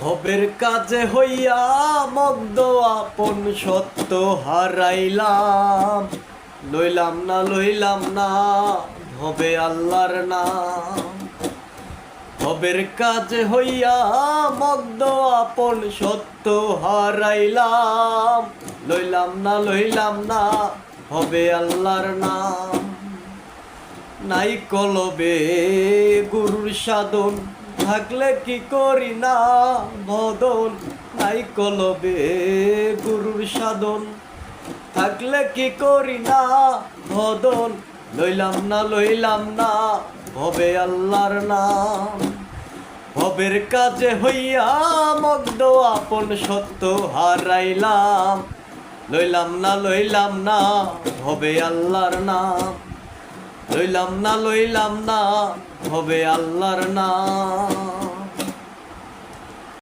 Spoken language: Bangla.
ভবের কাজে হইয়া মগ্ধ আপন সত্য হারাইলাম। লইলাম না ভবে আল্লাহর নাম। ভবের কাজে হইয়া মগ্ধ আপন সত্য হারাইলাম। লইলাম না ভবে আল্লাহর নাম। নাই কলবে গুরুর সাধন, থাকলে কি করি না বদন। নাই কলবে গুরুর সাধন, থাকলে কি করি না বদন। লইলাম না ভবে আল্লাহর নাম। ভবের কাজে হইয়া মগ্ধ আপন সত্য হারাইলাম। লইলাম না ভবে আল্লাহর নাম। লইলাম না হবে আল্লাহর নাম।